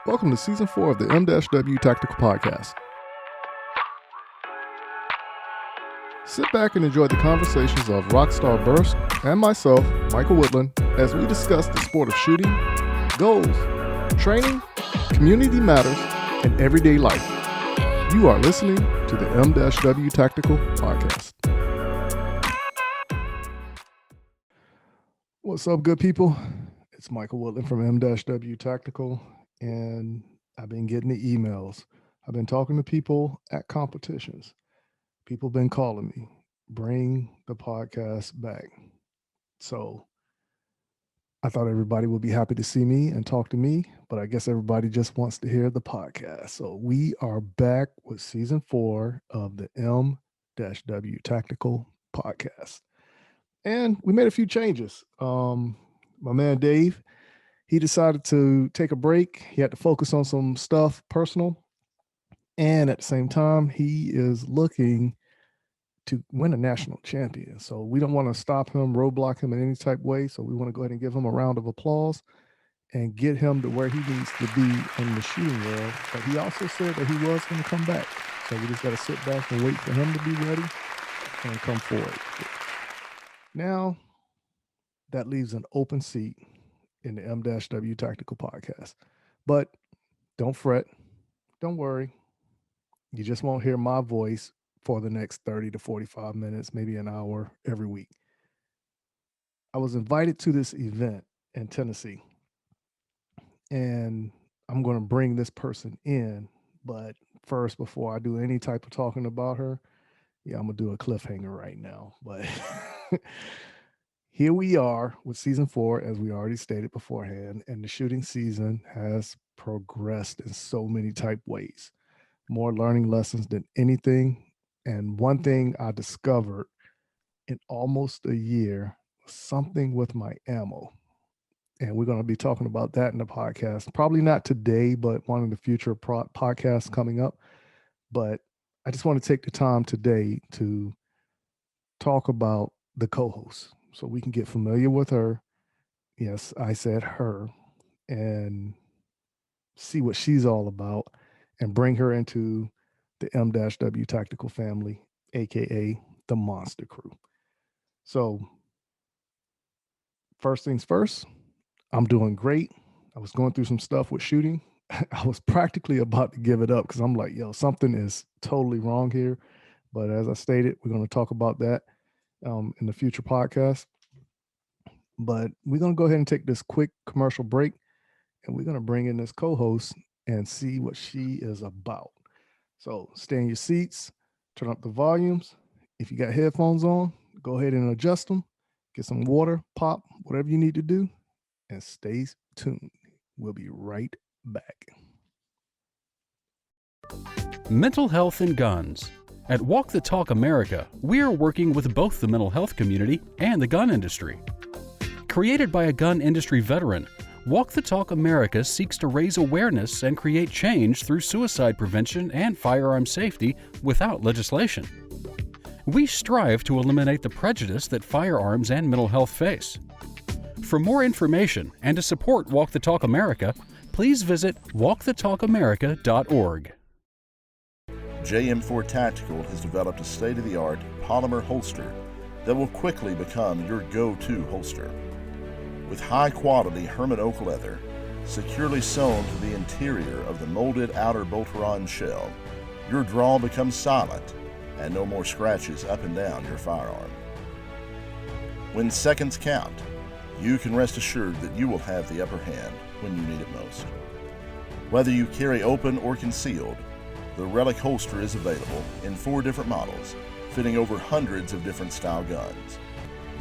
Welcome to Season 4 of the M-W Tactical Podcast. Sit back and enjoy the conversations of Rockstar Berst and myself, Michael Woodland, as we discuss the sport of shooting, goals, training, community matters, and everyday life. You are listening to the M-W Tactical Podcast. What's up, good people? It's Michael Woodland from M-W Tactical, and I've been getting the emails. I've been talking to people at competitions. People have been calling me, bring the podcast back. So I thought everybody would be happy to see me and talk to me, but I guess everybody just wants to hear the podcast. So we are back with Season 4 of the M-W Tactical Podcast. And we made a few changes. My man Dave, he decided to take a break. He had to focus on some stuff personal. And at the same time, he is looking to win a national champion. So we don't want to stop him, roadblock him in any type of way. So we want to go ahead and give him a round of applause and get him to where he needs to be in the shooting world. But he also said that he was going to come back. So we just got to sit back and wait for him to be ready and come forward. Now, that leaves an open seat in the M-W Tactical Podcast. But don't fret. Don't worry. You just won't hear my voice for the next 30 to 45 minutes, maybe an hour every week. I was invited to this event in Tennessee, and I'm going to bring this person in. But first, before I do any type of talking about her, I'm going to do a cliffhanger right now. But here we are with Season 4, as we already stated beforehand, and the shooting season has progressed in so many type ways. More learning lessons than anything. And one thing I discovered in almost a year was something with my ammo. And we're going to be talking about that in the podcast. Probably not today, but one of the future podcasts coming up. But I just want to take the time today to talk about the co-host so we can get familiar with her. Yes, I said her, and see what she's all about and bring her into the M-W Tactical family, aka the Monster Crew. So first things first, I'm doing great. I was going through some stuff with shooting. I was practically about to give it up because I'm like, something is totally wrong here. But as I stated, we're going to talk about that in the future podcast. But we're going to go ahead and take this quick commercial break, and we're going to bring in this co-host and see what she is about. So stay in your seats, turn up the volumes. If you got headphones on, go ahead and adjust them, get some water, pop, whatever you need to do, and stay tuned. We'll be right back. Mental health and guns. At Walk the Talk America, we are working with both the mental health community and the gun industry. Created by a gun industry veteran, Walk the Talk America seeks to raise awareness and create change through suicide prevention and firearm safety without legislation. We strive to eliminate the prejudice that firearms and mental health face. For more information and to support Walk the Talk America, please visit walkthetalkamerica.org. JM4 Tactical has developed a state-of-the-art polymer holster that will quickly become your go-to holster. With high-quality Herman oak leather securely sewn to the interior of the molded outer bolt-on shell, your draw becomes silent and no more scratches up and down your firearm. When seconds count, you can rest assured that you will have the upper hand when you need it most. Whether you carry open or concealed, the Relic holster is available in 4 different models, fitting over hundreds of different style guns.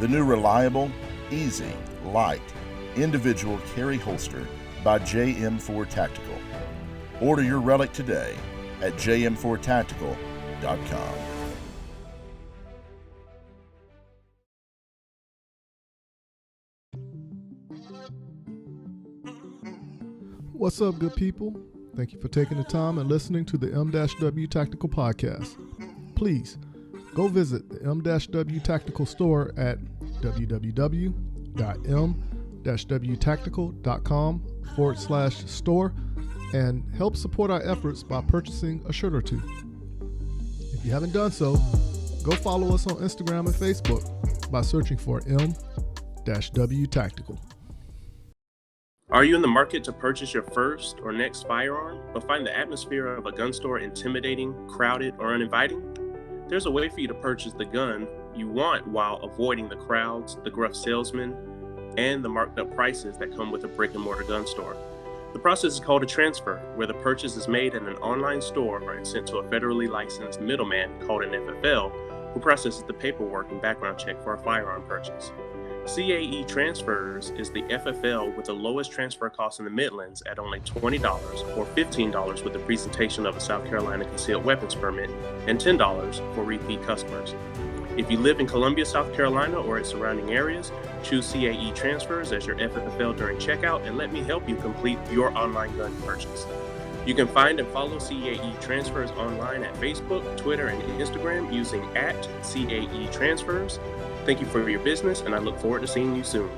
The new reliable, easy, light, individual carry holster by JM4 Tactical. Order your Relic today at jm4tactical.com. What's up, good people? Thank you for taking the time and listening to the M-W Tactical Podcast. Please go visit the M-W Tactical store at www.m-wtactical.com/store and help support our efforts by purchasing a shirt or two. If you haven't done so, go follow us on Instagram and Facebook by searching for M-W Tactical. Are you in the market to purchase your first or next firearm, but find the atmosphere of a gun store intimidating, crowded, or uninviting? There's a way for you to purchase the gun you want while avoiding the crowds, the gruff salesmen, and the marked up prices that come with a brick and mortar gun store. The process is called a transfer, where the purchase is made at an online store and sent to a federally licensed middleman called an FFL, who processes the paperwork and background check for a firearm purchase. CAE Transfers is the FFL with the lowest transfer cost in the Midlands at only $20 or $15 with the presentation of a South Carolina concealed weapons permit and $10 for repeat customers. If you live in Columbia, South Carolina or its surrounding areas, choose CAE Transfers as your FFL during checkout and let me help you complete your online gun purchase. You can find and follow CAE Transfers online at Facebook, Twitter, and Instagram using @CAE Transfers. Thank you for your business, and I look forward to seeing you soon.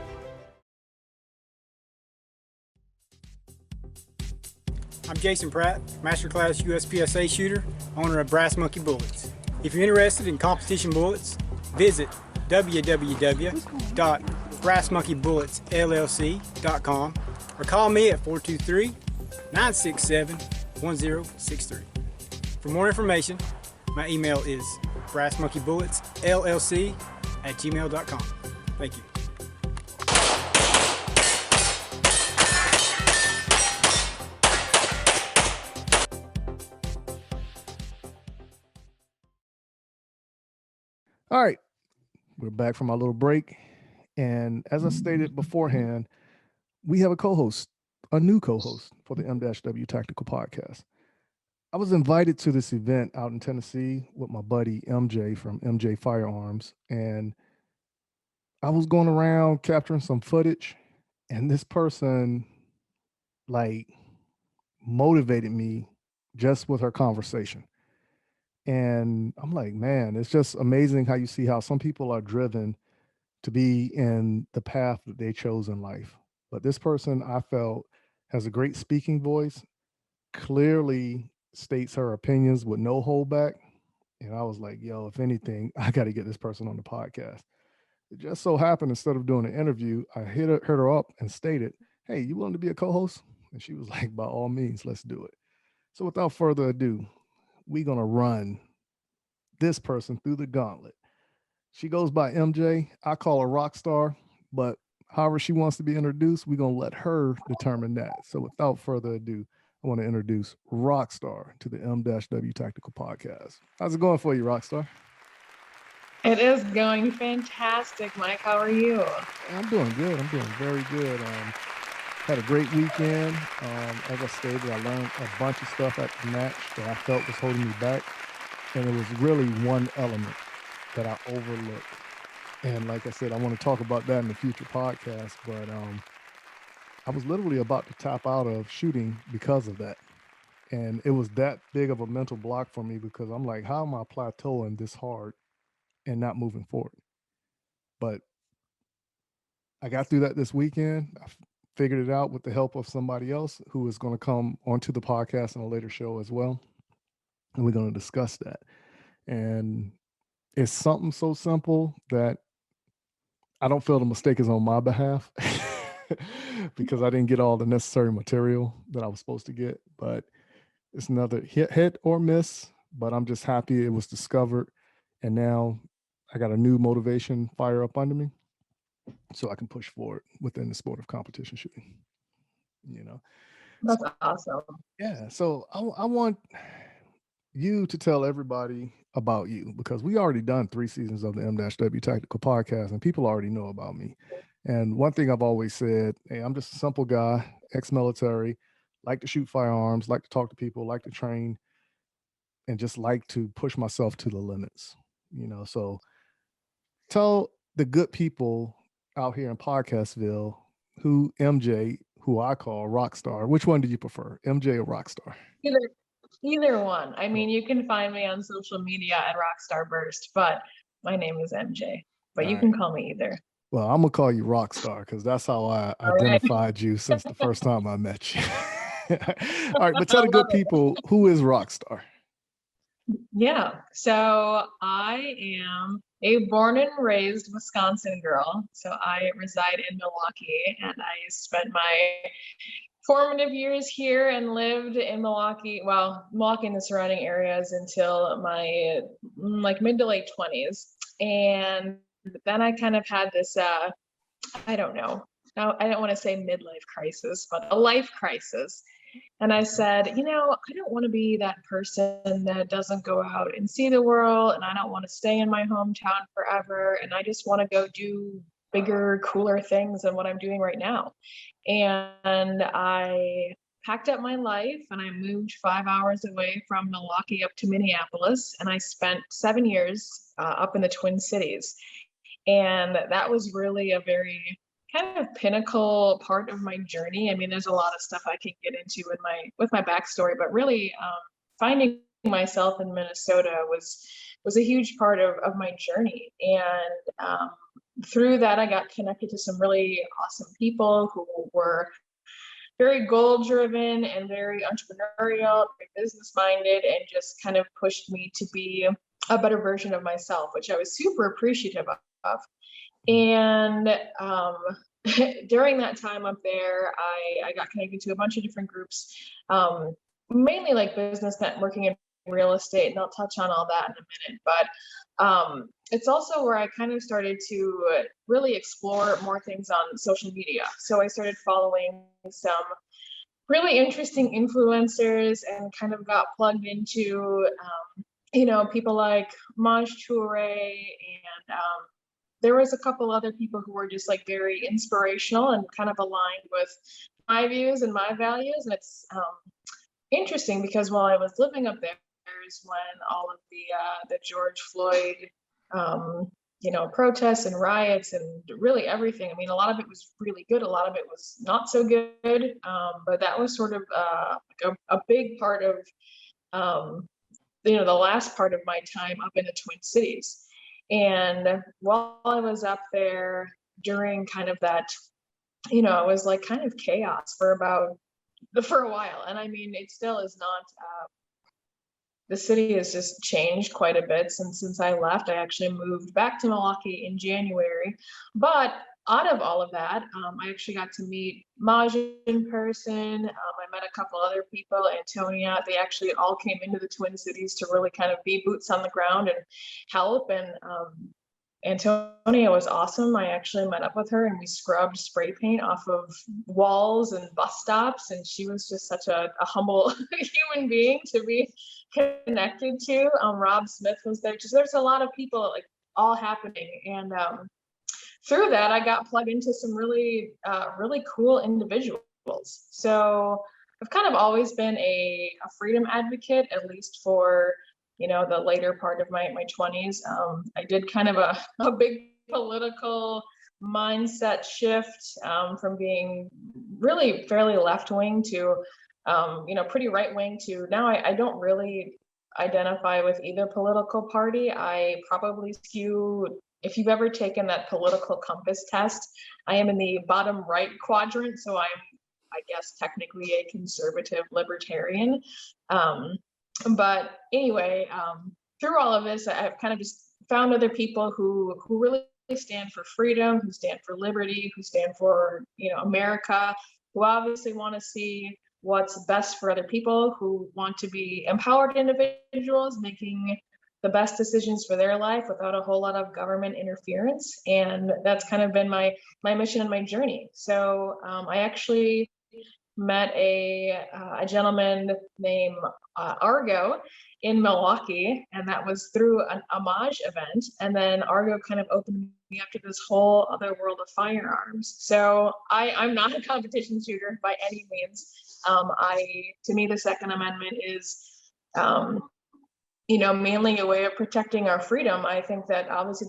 I'm Jason Pratt, Masterclass USPSA shooter, owner of Brass Monkey Bullets. If you're interested in competition bullets, visit www.brassmonkeybulletsllc.com or call me at 423-967-1063. For more information, my email is brassmonkeybulletsllc@gmail.com. Thank you. All right, we're back from our little break. And as I stated beforehand, we have a co-host, a new co-host for the M-W Tactical podcast. I was invited to this event out in Tennessee with my buddy MJ from MJ Firearms, and I was going around capturing some footage, and this person like motivated me just with her conversation. And I'm like, man, it's just amazing how you see how some people are driven to be in the path that they chose in life. But this person, I felt, has a great speaking voice, clearly states her opinions with no holdback. And I was like, yo, if anything, I got to get this person on the podcast. It just so happened, instead of doing an interview, I hit her up and stated, hey, you willing to be a co-host? And she was like, by all means, let's do it. So without further ado, we're going to run this person through the gauntlet. She goes by MJ. I call her Rockstar, but however she wants to be introduced, we're going to let her determine that. So without further ado, I want to introduce Rockstar to the M-W Tactical podcast. How's it going for you, Rockstar? It is going fantastic, Mike. How are you? I'm doing good. I'm doing very good. Had a great weekend. As I stated, I learned a bunch of stuff at the match that I felt was holding me back. And it was really one element that I overlooked. And like I said, I want to talk about that in the future podcast, but I was literally about to tap out of shooting because of that. And it was that big of a mental block for me because I'm like, how am I plateauing this hard and not moving forward? But I got through that this weekend. I figured it out with the help of somebody else who is going to come onto the podcast in a later show as well. And we're going to discuss that. And it's something so simple that I don't feel the mistake is on my behalf because I didn't get all the necessary material that I was supposed to get. But it's another hit or miss, but I'm just happy it was discovered. And now I got a new motivation fire up under me so I can push forward within the sport of competition shooting. You know, That's awesome. yeah. So I want you to tell everybody about you because we already done 3 seasons of the M-W Tactical podcast and people already know about me. And one thing I've always said, hey, I'm just a simple guy, ex-military, like to shoot firearms, like to talk to people, like to train, and just like to push myself to the limits, you know. So tell the good people out here in Podcastville who MJ, who I call Rockstar, which one do you prefer, MJ or Rockstar? Either one. I mean, you can find me on social media at Rockstar Berst, but my name is MJ. But you can call me either. Well, I'm gonna call you Rockstar because that's how I identified you since the first time I met you. All right, but tell I the love good it. people, who is Rockstar? Yeah, so I am a born and raised Wisconsin girl. So I reside in Milwaukee, and I spent my formative years here and lived in Milwaukee, well, Milwaukee and the surrounding areas until my like mid to late 20s. And then I kind of had this, I don't know, now I don't want to say midlife crisis, but a life crisis. And I said, I don't want to be that person that doesn't go out and see the world. And I don't want to stay in my hometown forever. And I just want to go do bigger, cooler things than what I'm doing right now. And I packed up my life and I moved 5 hours away from Milwaukee up to Minneapolis. And I spent 7 years up in the Twin Cities. And that was really a very kind of pinnacle part of my journey. I mean, there's a lot of stuff I can get into with my backstory, but really finding myself in Minnesota was a huge part of my journey. And through that, I got connected to some really awesome people who were very goal driven and very entrepreneurial, very business minded, and just kind of pushed me to be a better version of myself, which I was super appreciative of. And during that time up there, I got connected to a bunch of different groups, mainly like business networking and real estate, and I'll touch on all that in a minute. But it's also where I kind of started to really explore more things on social media. So I started following some really interesting influencers and kind of got plugged into, people like Maj Toure, and there was a couple other people who were just like very inspirational and kind of aligned with my views and my values. And it's interesting because while I was living up there is when all of the George Floyd, protests and riots and really everything. I mean, a lot of it was really good. A lot of it was not so good. But that was sort of a big part of, the last part of my time up in the Twin Cities. And while I was up there during kind of that, it was like kind of chaos for a while. And I mean, it still is not, the city has just changed quite a bit since I left. I actually moved back to Milwaukee in January. But out of all of that, I actually got to meet Maj in person. I met a couple other people, Antonia. They actually all came into the Twin Cities to really kind of be boots on the ground and help. And Antonia was awesome. I actually met up with her and we scrubbed spray paint off of walls and bus stops. And she was just such a humble human being to be connected to. Rob Smith was there. Just there's a lot of people like all happening. And through that, I got plugged into some really, really cool individuals. So I've kind of always been a freedom advocate, at least for, the later part of my 20s. I did kind of a big political mindset shift from being really fairly left-wing to, pretty right-wing to now I don't really identify with either political party. I probably skew. If you've ever taken that political compass test, I am in the bottom right quadrant. So I'm, I guess, technically a conservative libertarian. But anyway, through all of this, I've kind of just found other people who really stand for freedom, who stand for liberty, who stand for, America, who obviously want to see what's best for other people, who want to be empowered individuals, making the best decisions for their life without a whole lot of government interference. And that's kind of been my mission and my journey. So I actually met a gentleman named Argo in Milwaukee, and that was through an Homage event. And then Argo kind of opened me up to this whole other world of firearms. So I'm not a competition shooter by any means. To me, the Second Amendment is mainly a way of protecting our freedom. I think that obviously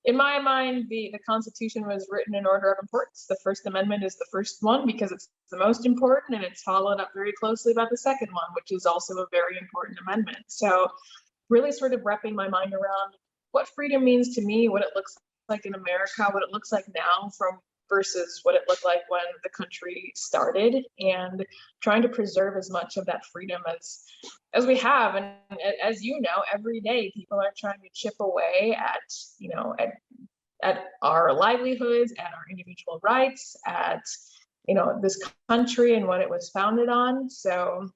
in my mind, the Constitution was written in order of importance. The First Amendment is the first one because it's the most important, and it's followed up very closely by the second one, which is also a very important amendment. So really sort of wrapping my mind around what freedom means to me, what it looks like in America, what it looks like now from versus what it looked like when the country started, and trying to preserve as much of that freedom as we have. And as you know, every day people are trying to chip away at, at our livelihoods, at our individual rights, at, this country and what it was founded on. So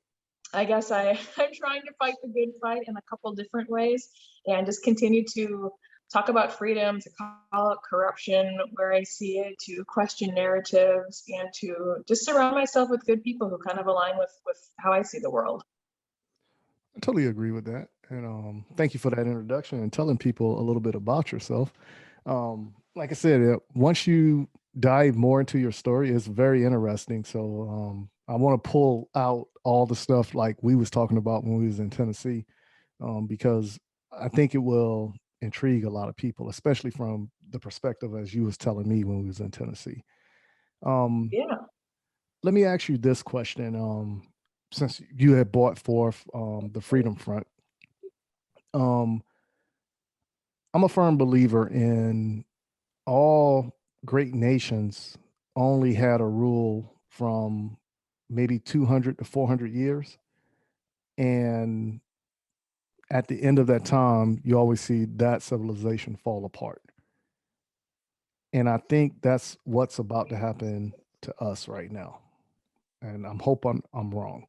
I guess I'm trying to fight the good fight in a couple different ways, and just continue to talk about freedom, to call out corruption where I see it, to question narratives, and to just surround myself with good people who kind of align with how I see the world. I totally agree with that. And thank you for that introduction and telling people a little bit about yourself. Like I said, once you dive more into your story, it's very interesting. So I want to pull out all the stuff like we was talking about when we was in Tennessee, because I think it will intrigue a lot of people, especially from the perspective as you was telling me when we was in Tennessee. Yeah. Let me ask you this question. Since you had brought forth the Freedom Front, I'm a firm believer in all great nations only had a rule from maybe 200 to 400 years. And at the end of that time, you always see that civilization fall apart. And I think that's what's about to happen to us right now. And I'm hoping I'm wrong.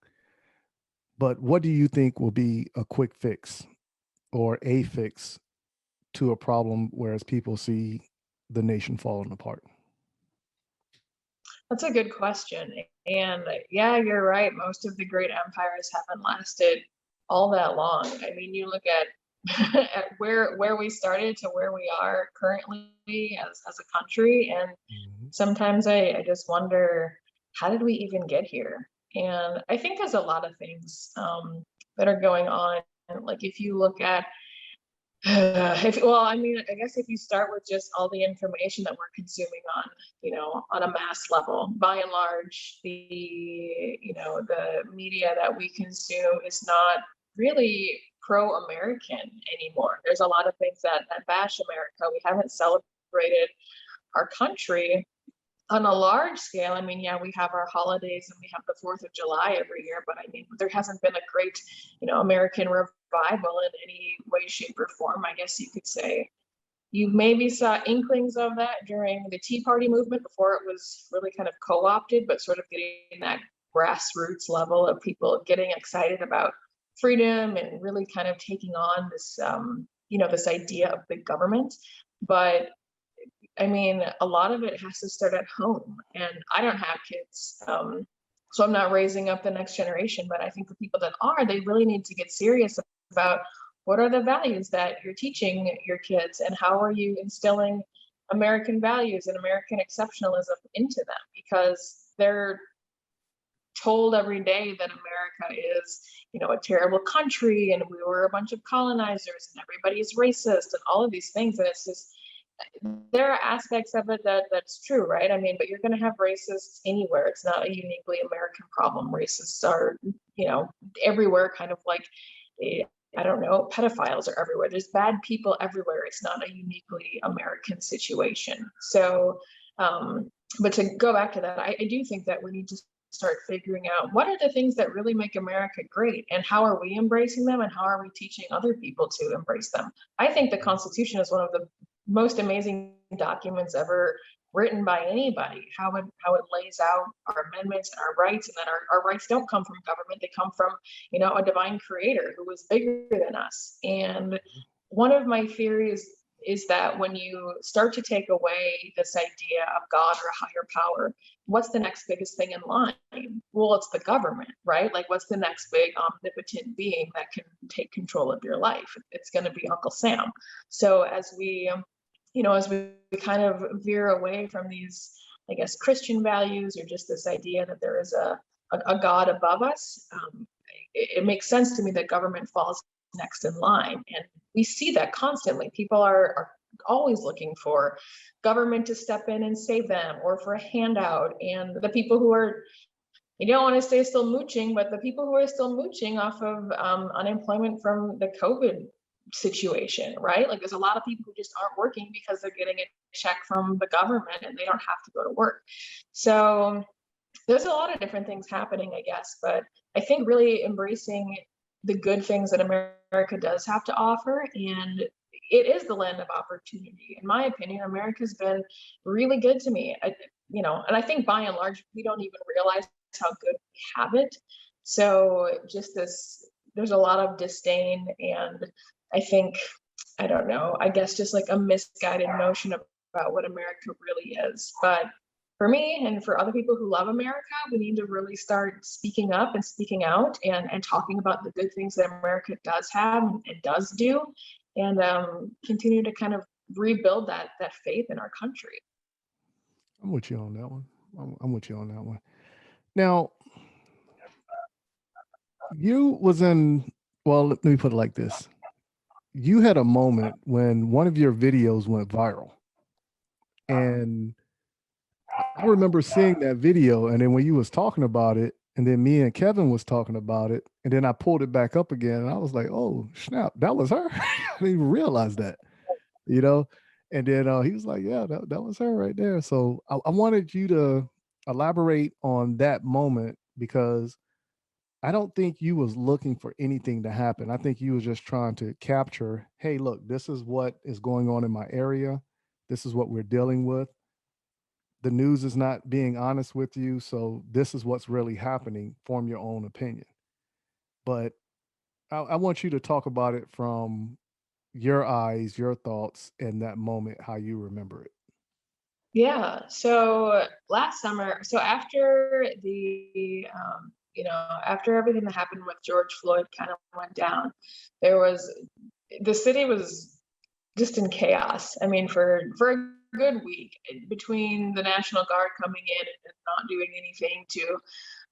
But what do you think will be a quick fix or a fix to a problem whereas people see the nation falling apart? That's a good question. And yeah, you're right. Most of the great empires haven't lasted all that long. I mean, you look at at where we started to where we are currently as a country, and sometimes I just wonder, how did we even get here? And I think there's a lot of things that are going on. Like if you look at I guess if you start with just all the information that we're consuming on a mass level, by and large, the media that we consume is not really pro-American anymore. There's a lot of things that bash America. We haven't celebrated our country on a large scale. I mean, yeah, we have our holidays and we have the 4th of July every year, but I mean, there hasn't been a great, American revival in any way, shape, or form, I guess you could say. You maybe saw inklings of that during the Tea Party movement before it was really kind of co-opted, but sort of getting that grassroots level of people getting excited about freedom and really kind of taking on this, this idea of big government. But I mean, a lot of it has to start at home, and I don't have kids, so I'm not raising up the next generation, but I think the people that are, they really need to get serious about what are the values that you're teaching your kids, and how are you instilling American values and American exceptionalism into them, because they're told every day that America is, a terrible country, and we were a bunch of colonizers, and everybody is racist, and all of these things, and it's just, there are aspects of it that's true, right? I mean, but you're going to have racists anywhere. It's not a uniquely American problem. Racists are, everywhere, kind of like, I don't know, pedophiles are everywhere. There's bad people everywhere. It's not a uniquely American situation. So, but to go back to that, I do think that we need to start figuring out what are the things that really make America great, and how are we embracing them, and how are we teaching other people to embrace them. I think the Constitution is one of the most amazing documents ever written by anybody, how it lays out our amendments and our rights, and that our rights don't come from government, they come from a divine creator who was bigger than us. And one of my theories is that when you start to take away this idea of God or a higher power, what's the next biggest thing in line? Well, it's the government, right? Like, what's the next big omnipotent being that can take control of your life? It's going to be Uncle Sam. So as we kind of veer away from these, I guess, Christian values, or just this idea that there is a God above us, it makes sense to me that government falls next in line. And we see that constantly. People are always looking for government to step in and save them, or for a handout. And the people who are, you don't want to say still mooching, but the people who are still mooching off of unemployment from the COVID situation, right? Like, there's a lot of people who just aren't working because they're getting a check from the government and they don't have to go to work. So there's a lot of different things happening, I guess, but I think really embracing the good things that America does have to offer, and it is the land of opportunity. In my opinion, America's been really good to me. And I think by and large, we don't even realize how good we have it. So just there's a lot of disdain, and I think, I don't know, I guess just like a misguided notion about what America really is. But for me and for other people who love America, we need to really start speaking up and speaking out and talking about the good things that America does have and does do, and continue to kind of rebuild that faith in our country. I'm with you on that one. I'm with you on that one. Now, well, let me put it like this. You had a moment when one of your videos went viral. And I remember seeing that video, and then when you was talking about it, and then me and Kevin was talking about it, and then I pulled it back up again, and I was like, oh, snap, that was her. I didn't even realize that, you know? And then he was like, yeah, that was her right there. So I wanted you to elaborate on that moment, because I don't think you was looking for anything to happen. I think you was just trying to capture, hey, look, this is what is going on in my area. This is what we're dealing with. The news is not being honest with you. So this is what's really happening. Form your own opinion. But I want you to talk about it from your eyes, your thoughts in that moment, how you remember it. Yeah. So last summer, so after after everything that happened with George Floyd kind of went down, the city was just in chaos. I mean, for a good week, between the National Guard coming in and not doing anything, to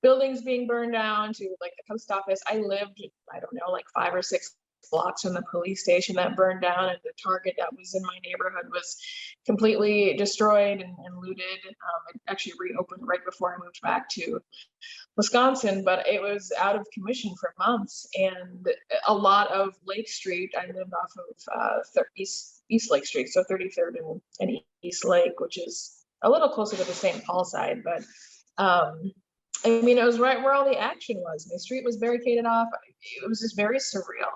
buildings being burned down, to like the post office. I lived, I don't know, like 5 or 6 blocks from the police station that burned down, and the Target that was in my neighborhood was completely destroyed and looted. It actually reopened right before I moved back to Wisconsin, but it was out of commission for months. And a lot of Lake Street, I lived off of East Lake Street, so 33rd and East Lake, which is a little closer to the St. Paul side. But I mean, it was right where all the action was. My street was barricaded off. It was just very surreal.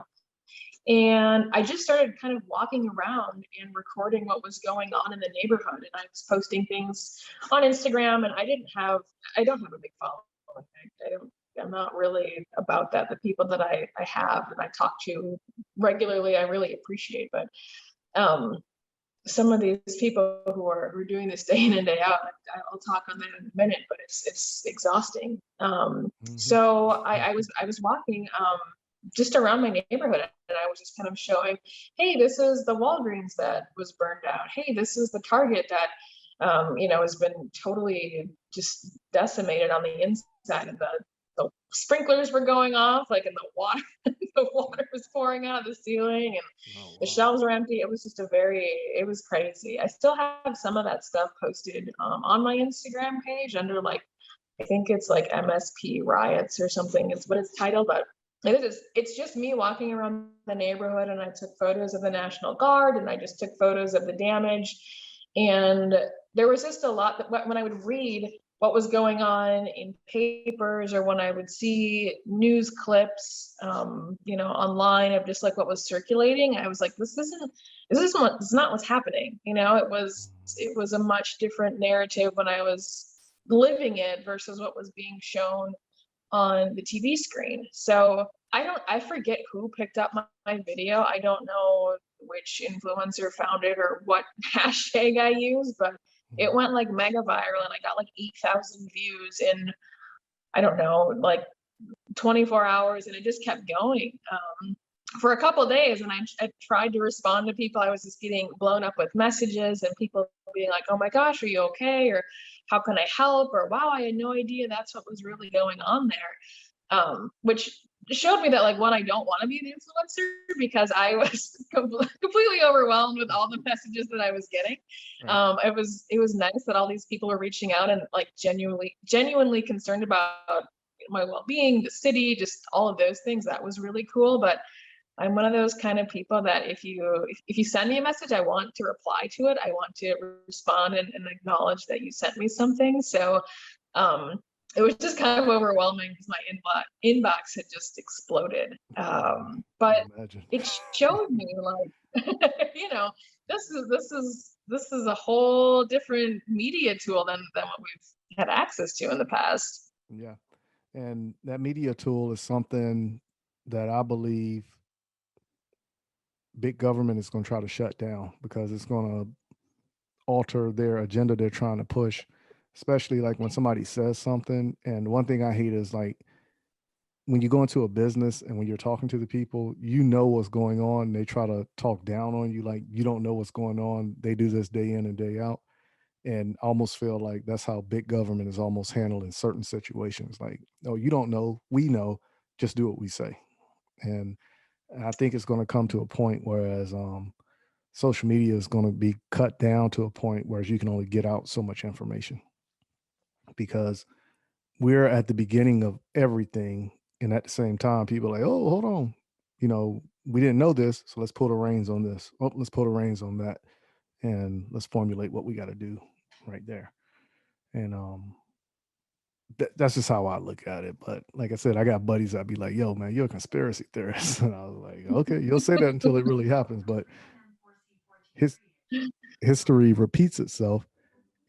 And I just started kind of walking around and recording what was going on in the neighborhood. And I was posting things on Instagram, and I don't have a big following. I'm not really about that. The people that I have and I talk to regularly, I really appreciate. But some of these people who are doing this day in and day out, I'll talk on that in a minute, but it's exhausting. So I was walking just around my neighborhood, and I was just kind of showing, hey, this is the Walgreens that was burned out. Hey, this is the Target that has been totally just decimated on the inside. And the sprinklers were going off, like, in the water, the water was pouring out of the ceiling, and the shelves were empty. It was just it was crazy. I still have some of that stuff posted on my Instagram page under, like, I think it's like MSP riots or something. It's what it's titled, but it's just me walking around the neighborhood, and I took photos of the National Guard, and I just took photos of the damage. And there was just a lot that when I would read what was going on in papers, or when I would see news clips, online of just like what was circulating, I was like, this is not what's happening. It was a much different narrative when I was living it versus what was being shown on the TV screen. So I forget who picked up my video. I don't know which influencer found it or what hashtag I used, but it went like mega viral, and I got like 8,000 views in, I don't know, like 24 hours, and it just kept going for a couple of days. And I tried to respond to people. I was just getting blown up with messages, and people being like, oh my gosh, are you okay? Or how can I help? Or wow, I had no idea that's what was really going on there. Which showed me that, like, one, I don't want to be an influencer, because I was completely overwhelmed with all the messages that I was getting. Right. It was nice that all these people were reaching out and, like, genuinely concerned about my well-being, the city, just all of those things. That was really cool. But I'm one of those kind of people that if you send me a message, I want to reply to it. I want to respond and acknowledge that you sent me something. So it was just kind of overwhelming because my inbox had just exploded. But it showed me like, this is a whole different media tool than what we've had access to in the past. Yeah. And that media tool is something that I believe big government is going to try to shut down, because it's going to alter their agenda they're trying to push, especially like when somebody says something. And one thing I hate is like when you go into a business and when you're talking to the people, you know what's going on. They try to talk down on you like you don't know what's going on. They do this day in and day out. And I almost feel like that's how big government is almost handling certain situations. Like, oh, you don't know, we know, just do what we say. And I think it's going to come to a point whereas social media is going to be cut down to a point where you can only get out so much information, because we're at the beginning of everything. And at the same time, people are like, oh, hold on, we didn't know this, so let's pull the reins on this. Oh, let's pull the reins on that, and let's formulate what we got to do right there. And that's just how I look at it. But like I said, I got buddies that be like, yo, man, you're a conspiracy theorist. And I was like, okay, you'll say that until it really happens. But history repeats itself.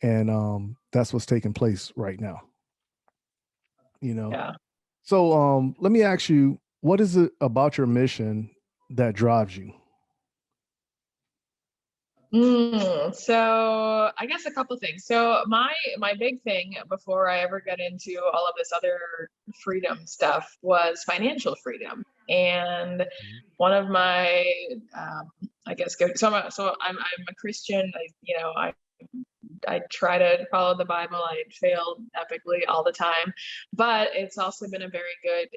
And that's what's taking place right now. Yeah. So let me ask you, what is it about your mission that drives you? So I guess a couple things. So my big thing before I ever got into all of this other freedom stuff was financial freedom. And one of my, I guess, I'm a Christian. I try to follow the Bible. I fail epically all the time, but it's also been a very good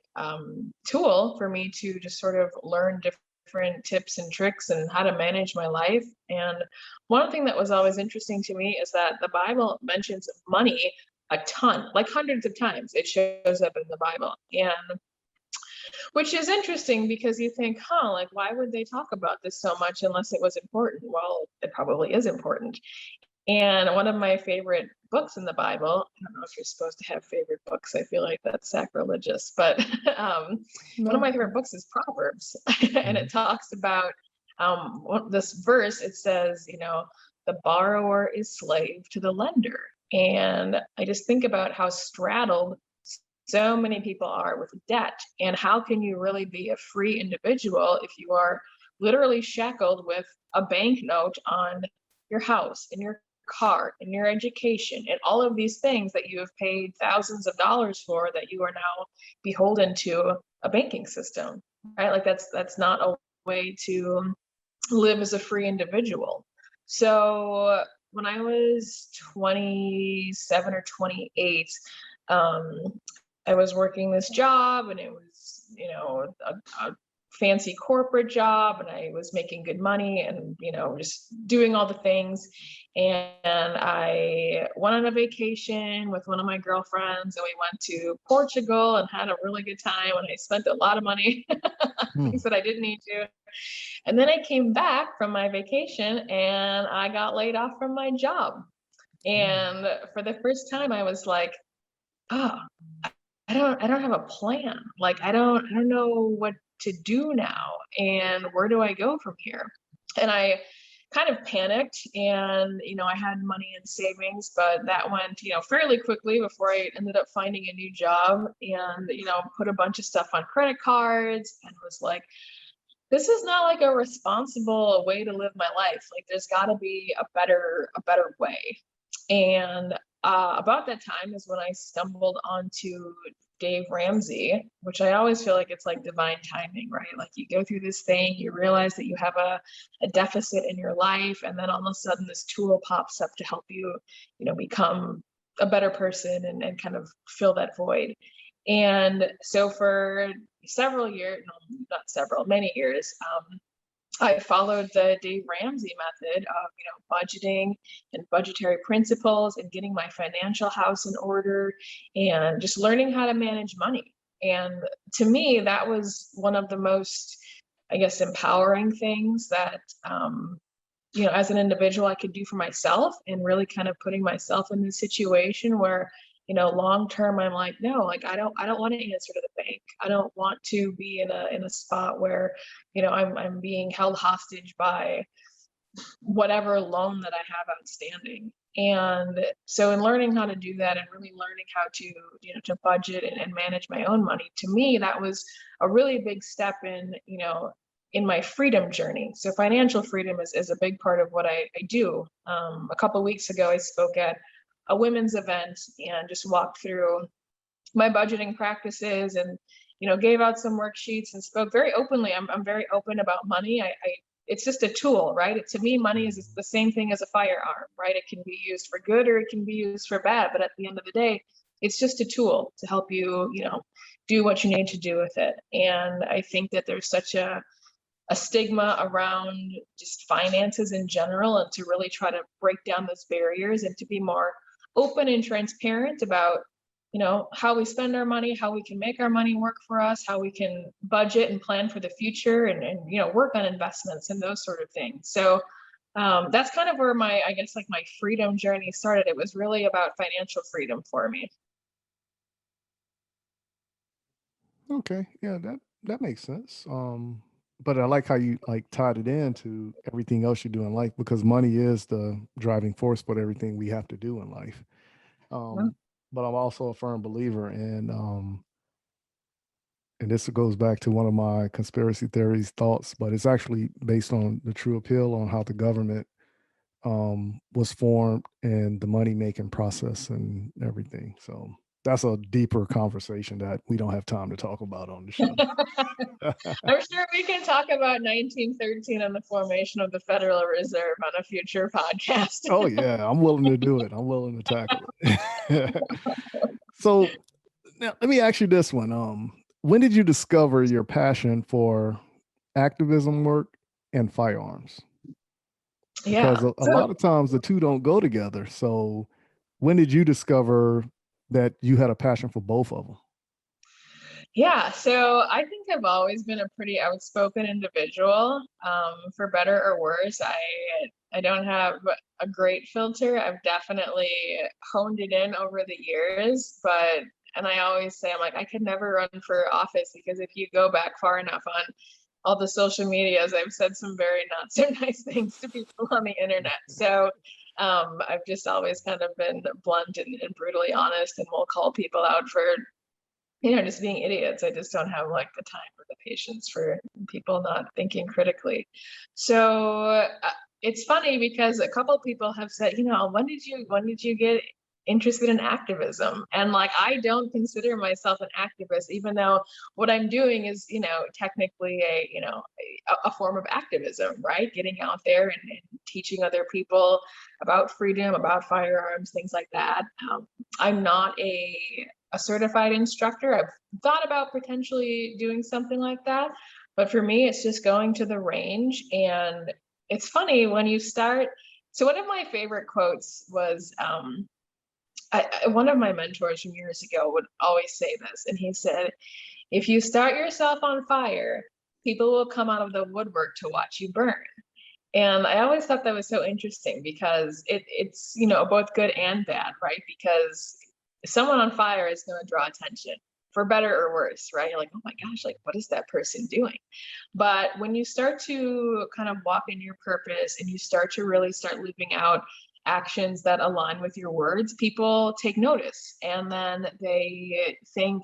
tool for me to just sort of learn different tips and tricks and how to manage my life. And one thing that was always interesting to me is that the Bible mentions money a ton, like hundreds of times it shows up in the Bible. And which is interesting because you think, like, why would they talk about this so much unless it was important? Well, it probably is important. And one of my favorite books in the Bible, I don't know if you're supposed to have favorite books. I feel like that's sacrilegious, but one of my favorite books is Proverbs. And it talks about this verse. It says, the borrower is slave to the lender. And I just think about how straddled so many people are with debt. And how can you really be a free individual if you are literally shackled with a banknote on your house and your car and your education and all of these things that you have paid thousands of dollars for, that you are now beholden to a banking system, right? Like that's not a way to live as a free individual. So when I was 27 or 28, I was working this job, and it was, a fancy corporate job, and I was making good money and, just doing all the things. And I went on a vacation with one of my girlfriends, and we went to Portugal and had a really good time. And I spent a lot of money, things that I didn't need to. And then I came back from my vacation and I got laid off from my job. And for the first time, I was like, oh, I don't have a plan. Like, I don't know what to do now, and where do I go from here? And I kind of panicked, and I had money in savings, but that went fairly quickly before I ended up finding a new job, and put a bunch of stuff on credit cards, and was like, this is not like a responsible way to live my life. Like, there's got to be a better way. And about that time is when I stumbled onto Dave Ramsey, which I always feel like it's like divine timing, right? Like, you go through this thing, you realize that you have a deficit in your life, and then all of a sudden this tool pops up to help you, become a better person and kind of fill that void. And so for several years, no, not several, many years, I followed the Dave Ramsey method of, budgeting and budgetary principles and getting my financial house in order and just learning how to manage money. And to me, that was one of the most, I guess, empowering things that, as an individual I could do for myself, and really kind of putting myself in this situation where, long term, I'm like, no, like, I don't want to answer to the bank. I don't want to be in a spot where, I'm being held hostage by whatever loan that I have outstanding. And so in learning how to do that and really learning how to budget and manage my own money, to me, that was a really big step in my freedom journey. So financial freedom is a big part of what I do. A couple of weeks ago, I spoke at a women's event and just walked through my budgeting practices and, gave out some worksheets and spoke very openly. I'm very open about money. It's just a tool, right? To me, money is the same thing as a firearm, right? It can be used for good or it can be used for bad. But at the end of the day, it's just a tool to help you, do what you need to do with it. And I think that there's such a stigma around just finances in general, and to really try to break down those barriers and to be more open and transparent about how we spend our money, how we can make our money work for us, how we can budget and plan for the future, and work on investments and those sort of things. So that's kind of where my freedom journey started. It was really about financial freedom for me. Okay, yeah, that makes sense. But I like how you like tied it into everything else you do in life, because money is the driving force for everything we have to do in life. But I'm also a firm believer in, and this goes back to one of my conspiracy theories thoughts, but it's actually based on the true appeal on how the government was formed and the money making process and everything. So that's a deeper conversation that we don't have time to talk about on the show. I'm sure we can talk about 1913 and the formation of the Federal Reserve on a future podcast. Oh yeah, I'm willing to do it. I'm willing to tackle it. So now let me ask you this one. When did you discover your passion for activism work and firearms? Yeah. Because a lot of times the two don't go together. So when did you discover that you had a passion for both of them? Yeah, so I think I've always been a pretty outspoken individual. For better or worse, I don't have a great filter. I've definitely honed it in over the years, and I always say, I'm like, I could never run for office, because if you go back far enough on all the social medias, I've said some very not so nice things to people on the internet. So I've just always kind of been blunt and brutally honest, and will call people out for just being idiots. I just don't have like the time or the patience for people not thinking critically. So it's funny because a couple of people have said, when did you get interested in activism? And like, I don't consider myself an activist, even though what I'm doing is, technically a form of activism, right? Getting out there and teaching other people about freedom, about firearms, things like that. I'm not a certified instructor. I've thought about potentially doing something like that, but for me, it's just going to the range. And it's funny when you start. So one of my favorite quotes was, one of my mentors from years ago would always say this, and he said, if you start yourself on fire, people will come out of the woodwork to watch you burn. And I always thought that was so interesting, because it's both good and bad, right? Because someone on fire is going to draw attention, for better or worse, right? You're like, oh my gosh, like, what is that person doing? But when you start to kind of walk in your purpose and you start to really start living out actions that align with your words, people take notice, and then they think,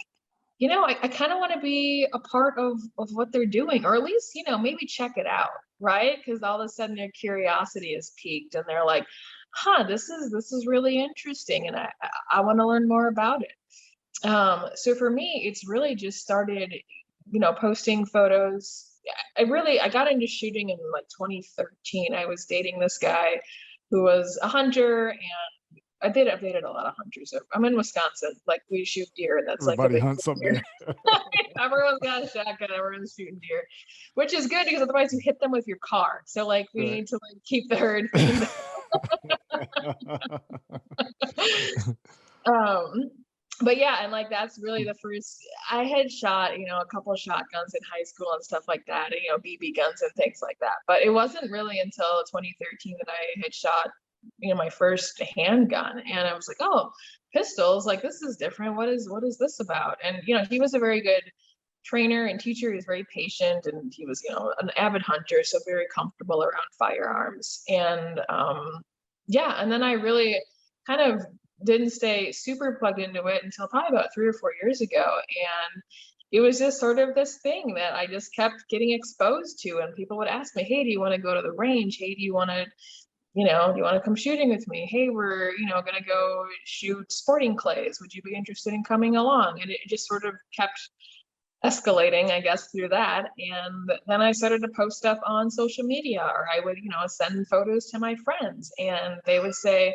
I kind of want to be a part of what they're doing, or at least, maybe check it out, right? Because all of a sudden their curiosity is piqued and they're like, this is really interesting, and I want to learn more about it. So for me, it's really just started, posting photos. I got into shooting in like 2013. I was dating this guy who was a hunter, and I've dated a lot of hunters. So I'm in Wisconsin, like we shoot deer, and that's Everybody like a big hunts up there. Everyone's got a shotgun, everyone's shooting deer, which is good, because otherwise you hit them with your car. So like we need to like keep the herd. but yeah, and like that's really the first. I had shot, a couple of shotguns in high school and stuff like that, and BB guns and things like that. But it wasn't really until 2013 that I had shot, my first handgun, and I was like, oh, pistols, like this is different. What is this about? And he was a very good trainer and teacher. He was very patient, and he was, an avid hunter, so very comfortable around firearms. And yeah, and then I really kind of didn't stay super plugged into it until probably about 3 or 4 years ago. And it was just sort of this thing that I just kept getting exposed to. And people would ask me, hey, do you want to go to the range? Hey, do you want to, do you want to come shooting with me? Hey, we're, going to go shoot sporting clays. Would you be interested in coming along? And it just sort of kept escalating, I guess, through that. And then I started to post stuff on social media, or I would, send photos to my friends, and they would say,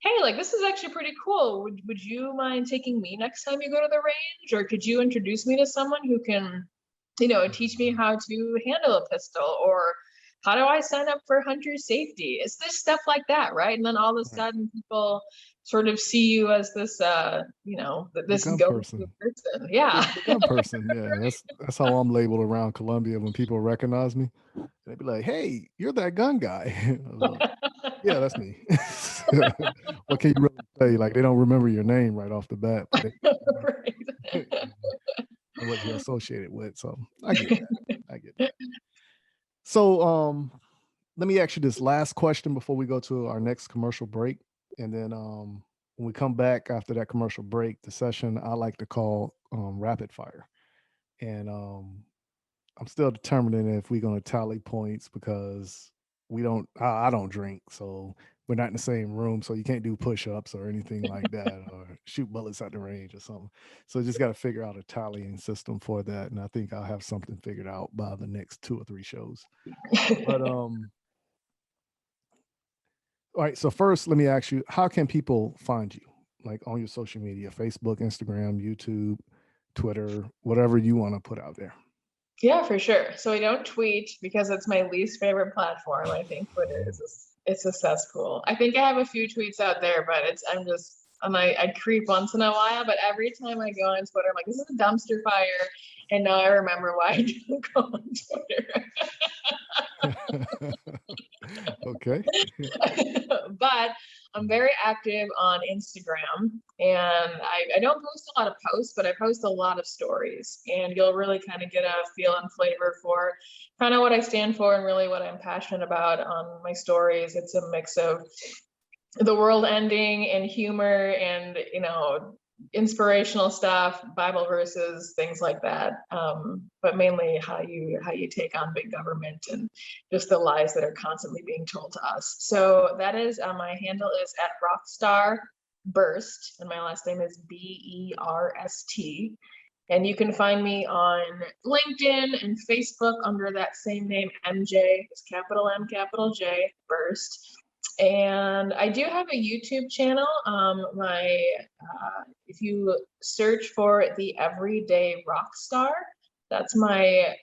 hey, like this is actually pretty cool. Would you mind taking me next time you go to the range? Or could you introduce me to someone who can, teach me how to handle a pistol? Or how do I sign up for hunter safety? It's this stuff like that, right? And then all of a sudden people sort of see you as this this gun go-to person. Yeah. The gun person. Yeah, that's how I'm labeled around Columbia when people recognize me. They'd be like, hey, you're that gun guy. I was like, yeah, that's me. What can you really say? Like, they don't remember your name right off the bat, but they and what you're associated with. So I get that. I get that. So let me ask you this last question before we go to our next commercial break. And then when we come back after that commercial break, the session I like to call rapid fire. And I'm still determining if we're going to tally points, because I don't drink. So we're not in the same room. So you can't do push-ups or anything like that, or shoot bullets at the range or something. So just got to figure out a tallying system for that. And I think I'll have something figured out by the next 2 or 3 shows. But all right. So first, let me ask you, how can people find you? Like on your social media, Facebook, Instagram, YouTube, Twitter, whatever you want to put out there. Yeah, for sure. So I don't tweet because it's my least favorite platform. I think Twitter it's a cesspool. I think I have a few tweets out there, but I creep once in a while. But every time I go on Twitter, I'm like, this is a dumpster fire. And now I remember why I don't go on Twitter. Okay. But I'm very active on Instagram, and I don't post a lot of posts, but I post a lot of stories, and you'll really kind of get a feel and flavor for kind of what I stand for and really what I'm passionate about on my stories. It's a mix of the world ending and humor and, inspirational stuff, Bible verses, things like that. But mainly how you take on big government and just the lies that are constantly being told to us. So that is my handle is at Rockstar Berst, and my last name is Berst. And you can find me on LinkedIn and Facebook under that same name, MJ. It's capital M, capital J, Berst. And I do have a YouTube channel. If you search for the Everyday Rockstar, that's my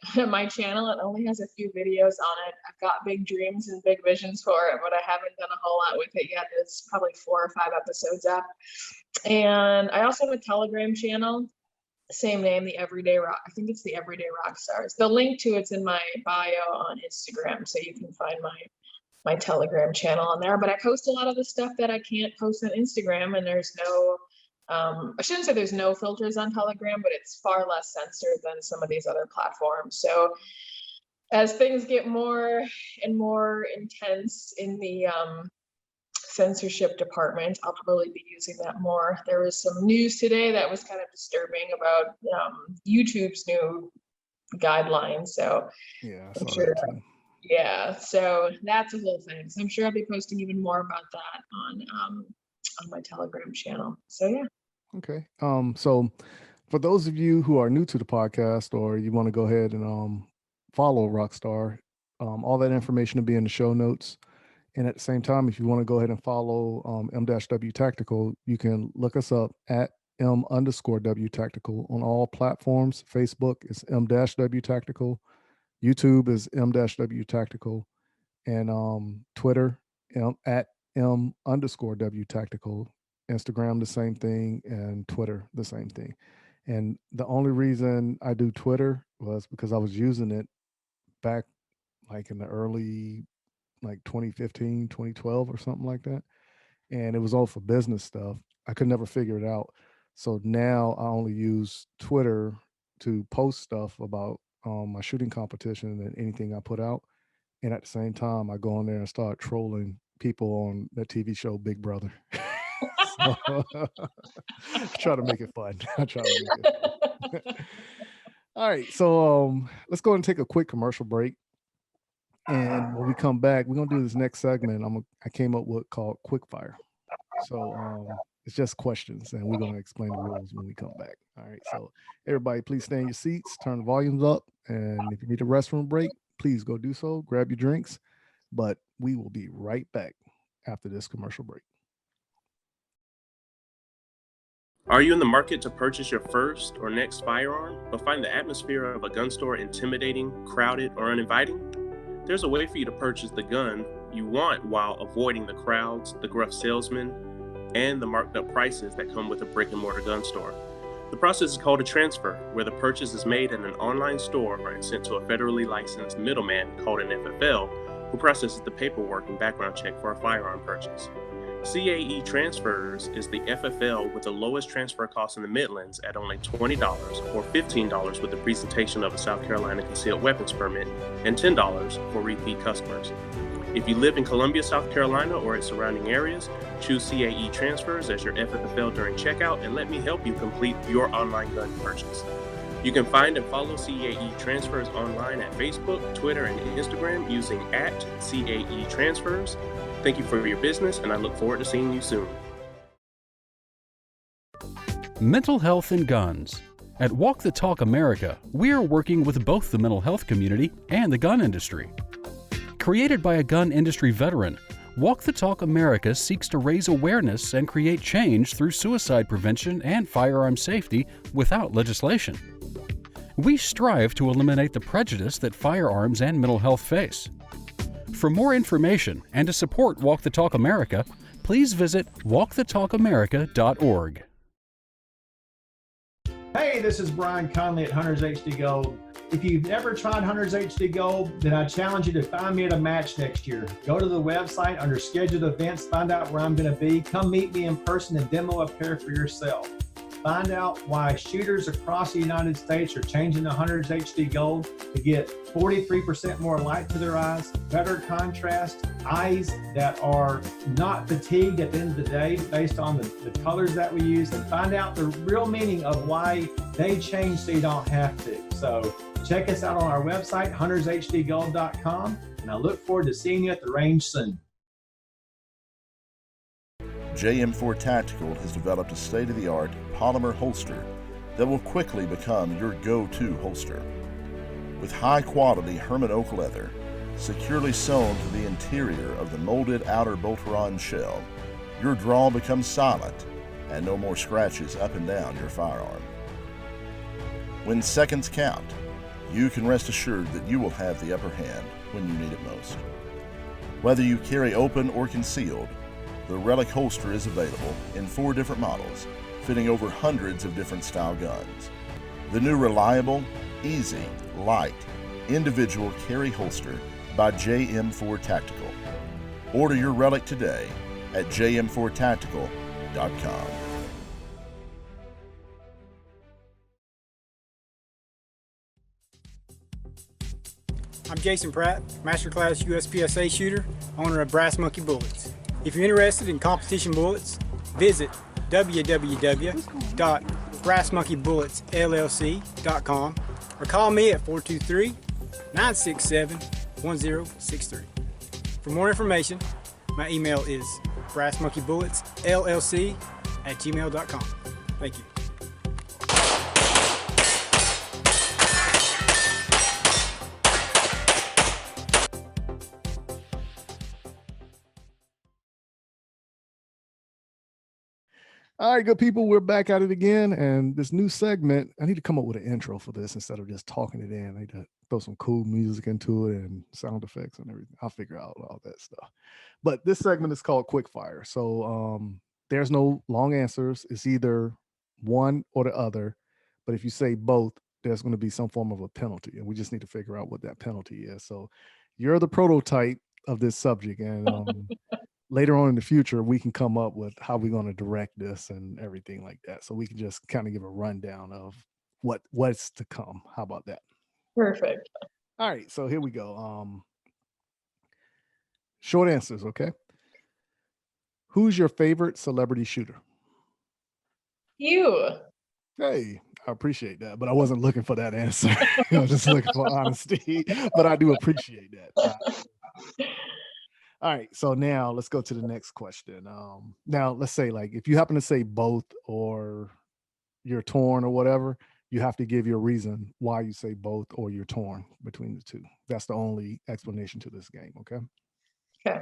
channel. It only has a few videos on it. I've got big dreams and big visions for it, but I haven't done a whole lot with it yet. It's probably 4 or 5 episodes up. And I also have a Telegram channel, same name, the Everyday Rock. I think it's the Everyday Rockstars. The link to it's in my bio on Instagram, so you can find my Telegram channel on there. But I post a lot of the stuff that I can't post on Instagram, and there's no, I shouldn't say there's no filters on Telegram, but it's far less censored than some of these other platforms. So as things get more and more intense in the censorship department, I'll probably be using that more. There was some news today that was kind of disturbing about YouTube's new guidelines. So yeah, I'm sure. Yeah, so that's a whole thing. So I'm sure I'll be posting even more about that on my Telegram channel. So yeah. Okay. So for those of you who are new to the podcast, or you want to go ahead and follow Rockstar, all that information will be in the show notes. And at the same time, if you want to go ahead and follow M-W Tactical, you can look us up at M_W Tactical on all platforms. Facebook is M-W Tactical. YouTube is M-W Tactical, and Twitter at M_W Tactical. Instagram the same thing, and Twitter the same thing. And the only reason I do Twitter was because I was using it back like in the early, like 2015, 2012 or something like that. And it was all for business stuff. I could never figure it out. So now I only use Twitter to post stuff about my shooting competition and anything I put out. And at the same time, I go on there and start trolling people on that TV show Big Brother. So, try to make it fun. I try to make it fun. All right, so let's go and take a quick commercial break. And when we come back, we're gonna do this next segment. I came up with called Quickfire. So it's just questions, and we're gonna explain the rules when we come back. All right, so everybody, please stay in your seats, turn the volumes up, and if you need a restroom break, please go do so. Grab your drinks, but we will be right back after this commercial break. Are you in the market to purchase your first or next firearm, but find the atmosphere of a gun store intimidating, crowded, or uninviting? There's a way for you to purchase the gun you want while avoiding the crowds, the gruff salesmen, and the marked up prices that come with a brick and mortar gun store. The process is called a transfer, where the purchase is made in an online store and sent to a federally licensed middleman called an FFL, who processes the paperwork and background check for a firearm purchase. CAE Transfers is the FFL with the lowest transfer cost in the Midlands at only $20 or $15 with the presentation of a South Carolina concealed weapons permit and $10 for repeat customers. If you live in Columbia, South Carolina or its surrounding areas, choose CAE Transfers as your FFL during checkout and let me help you complete your online gun purchase. You can find and follow CAE Transfers online at Facebook, Twitter, and Instagram using @CAE Transfers. Thank you for your business, and I look forward to seeing you soon. Mental health and guns. At Walk the Talk America, we are working with both the mental health community and the gun industry. Created by a gun industry veteran, Walk the Talk America seeks to raise awareness and create change through suicide prevention and firearm safety without legislation. We strive to eliminate the prejudice that firearms and mental health face. For more information and to support Walk the Talk America, please visit walkthetalkamerica.org. Hey, this is Brian Conley at Hunters HD Gold. If you've never tried Hunters HD Gold, then I challenge you to find me at a match next year. Go to the website under scheduled events, find out where I'm going to be. Come meet me in person and demo a pair for yourself. Find out why shooters across the United States are changing to Hunters HD Gold to get 43% more light to their eyes, better contrast, eyes that are not fatigued at the end of the day based on the colors that we use, and find out the real meaning of why they change so you don't have to. So check us out on our website, huntershdgold.com, and I look forward to seeing you at the range soon. JM4 Tactical has developed a state-of-the-art polymer holster that will quickly become your go-to holster. With high-quality Herman oak leather securely sewn to the interior of the molded outer bolt-ron shell, your draw becomes silent and no more scratches up and down your firearm. When seconds count, you can rest assured that you will have the upper hand when you need it most. Whether you carry open or concealed, the Relic holster is available in 4 different models, fitting over hundreds of different style guns. The new reliable, easy, light, individual carry holster by JM4 Tactical. Order your Relic today at jm4tactical.com. I'm Jason Pratt, Masterclass USPSA shooter, owner of Brass Monkey Bullets. If you're interested in competition bullets, visit www.brassmonkeybulletsllc.com or call me at 423-967-1063. For more information, my email is brassmonkeybulletsllc@gmail.com. Thank you. All right, good people, we're back at it again. And this new segment, I need to come up with an intro for this instead of just talking it in. I need to throw some cool music into it and sound effects and everything. I'll figure out all that stuff. But this segment is called Quickfire. So there's no long answers. It's either one or the other. But if you say both, there's going to be some form of a penalty, and we just need to figure out what that penalty is. So you're the prototype of this subject, and later on in the future, we can come up with how we're going to direct this and everything like that. So we can just kind of give a rundown of what's to come. How about that? Perfect. All right, so here we go. Short answers, okay? Who's your favorite celebrity shooter? You. Hey, I appreciate that, but I wasn't looking for that answer. I was just looking for honesty, but I do appreciate that. All right, so now let's go to the next question. Now let's say, like, if you happen to say both or you're torn or whatever, you have to give your reason why you say both or you're torn between the two. That's the only explanation to this game, okay? Okay.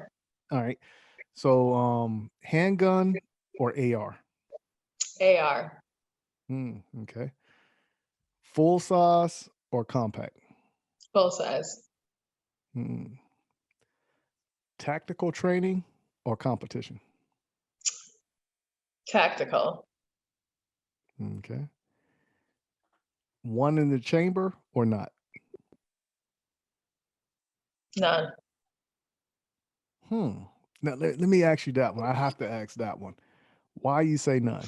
All right. So handgun or AR? AR. Okay. Full size or compact? Full size. Tactical training or competition? Tactical. Okay. One in the chamber or not? None. Now let me ask you that one. I have to ask that one. Why you say none?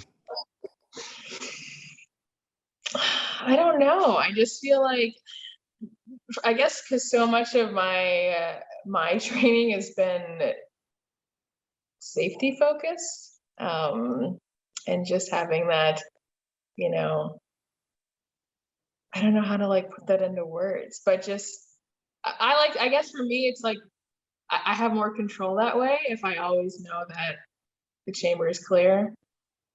I don't know. I just feel like, I guess because so much of my training has been safety focused, and just having that, you know, I don't know how to like put that into words, but just I guess for me it's like I have more control that way if I always know that the chamber is clear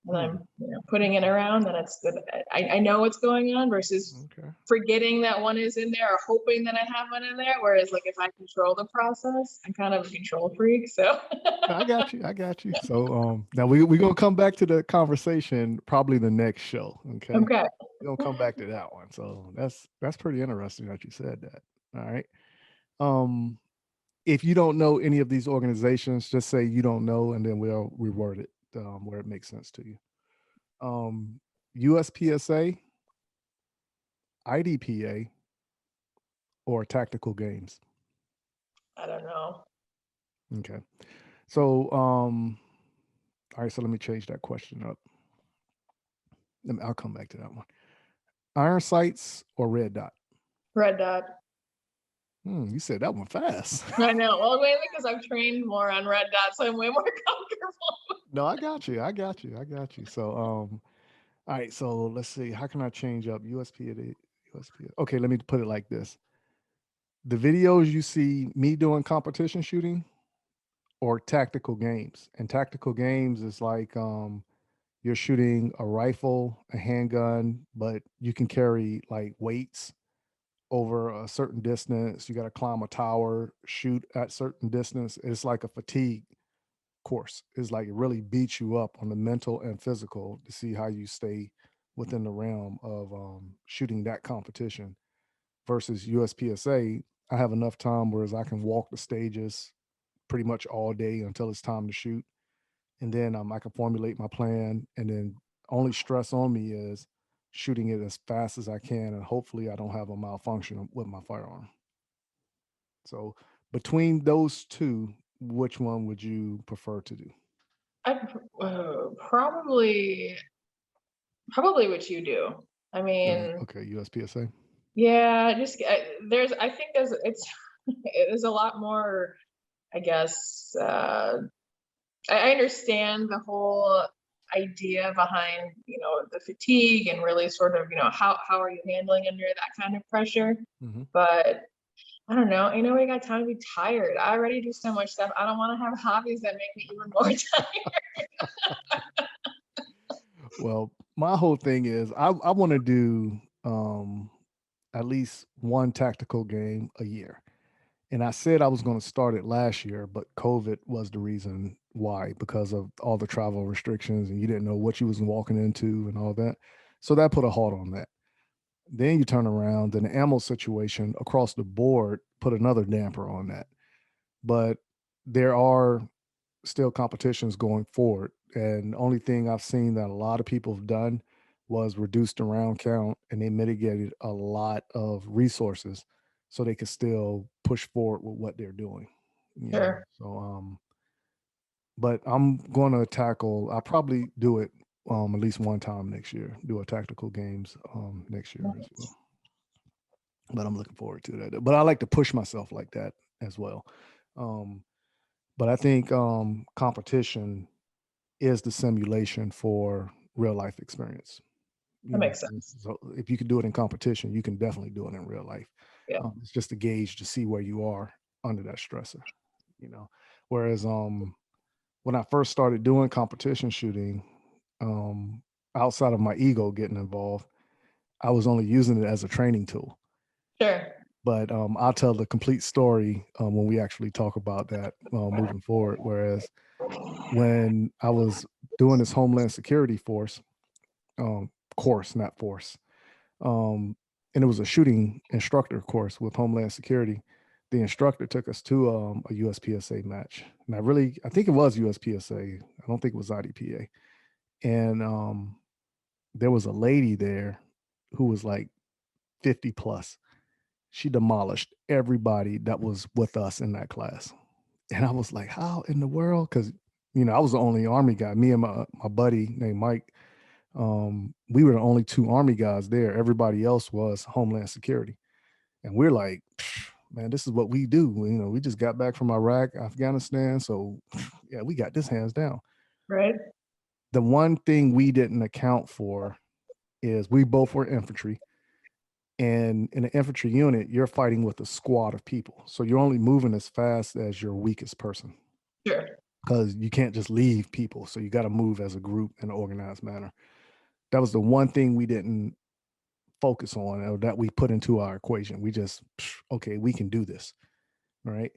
and I'm putting it around, then it's good. I know what's going on versus forgetting that one is in there or hoping that I have one in there. Whereas like if I control the process, I'm kind of a control freak. So I got you. So now we're gonna come back to the conversation probably the next show. Okay. Okay. We're gonna come back to that one. So that's pretty interesting that you said that. All right. If you don't know any of these organizations, just say you don't know, and then we'll reword it where it makes sense to you. USPSA, IDPA, or Tactical Games? I don't know. Okay. So, all right, so let me change that question up. I'll come back to that one. Iron sights or red dot? Red dot. You said that one fast. I know. Well, mainly because I've trained more on red dot, so I'm way more comfortable. No, I got you. So, all right, so let's see. How can I change up USP? Okay, let me put it like this. The videos you see me doing competition shooting or tactical games. And tactical games is like you're shooting a rifle, a handgun, but you can carry like weights over a certain distance. You got to climb a tower, shoot at certain distance. It's like a fatigue course. It's like it really beats you up on the mental and physical to see how you stay within the realm of shooting that competition versus USPSA. I have enough time whereas I can walk the stages pretty much all day until it's time to shoot. And then I can formulate my plan. And then only stress on me is shooting it as fast as I can. And hopefully I don't have a malfunction with my firearm. So between those two, which one would you prefer to do? I'd probably what you do. I mean, okay, USPSA. Yeah, just I think there's a lot more, I guess. I understand the whole idea behind, the fatigue and really sort of, how are you handling under that kind of pressure? But I don't know, we got time to be tired. I already do so much stuff. I don't want to have hobbies that make me even more tired. Well, my whole thing is I want to do at least one tactical game a year. And I said I was going to start it last year, but COVID was the reason why, because of all the travel restrictions and you didn't know what you was walking into and all that. So that put a halt on that. Then you turn around and the ammo situation across the board put another damper on that. But there are still competitions going forward. And the only thing I've seen that a lot of people have done was reduced the round count, and they mitigated a lot of resources so they could still push forward with what they're doing. You know? Sure. So, but I'm going to tackle, I'll probably do it at least one time next year, do a tactical games next year as well. But I'm looking forward to that. But I like to push myself like that as well. But I think competition is the simulation for real life experience. That makes sense. So if you can do it in competition, you can definitely do it in real life. Yeah. It's just a gauge to see where you are under that stressor, Whereas when I first started doing competition shooting, outside of my ego getting involved, I was only using it as a training tool. Sure. But I'll tell the complete story when we actually talk about that moving forward. Whereas when I was doing this Homeland Security course, not force, and it was a shooting instructor course with Homeland Security. The instructor took us to a USPSA match. And I think it was USPSA. I don't think it was IDPA. And there was a lady there who was like 50 plus. She demolished everybody that was with us in that class. And I was like, how in the world? Because, I was the only Army guy. Me and my buddy named Mike, we were the only two Army guys there. Everybody else was Homeland Security. And we're like, man, this is what we do. We just got back from Iraq, Afghanistan. So yeah, we got this hands down. Right. The one thing we didn't account for is we both were infantry. And in an infantry unit, you're fighting with a squad of people. So you're only moving as fast as your weakest person. Sure. Because you can't just leave people. So you got to move as a group in an organized manner. That was the one thing we didn't focus on, or that we put into our equation. We just, okay, we can do this. Right.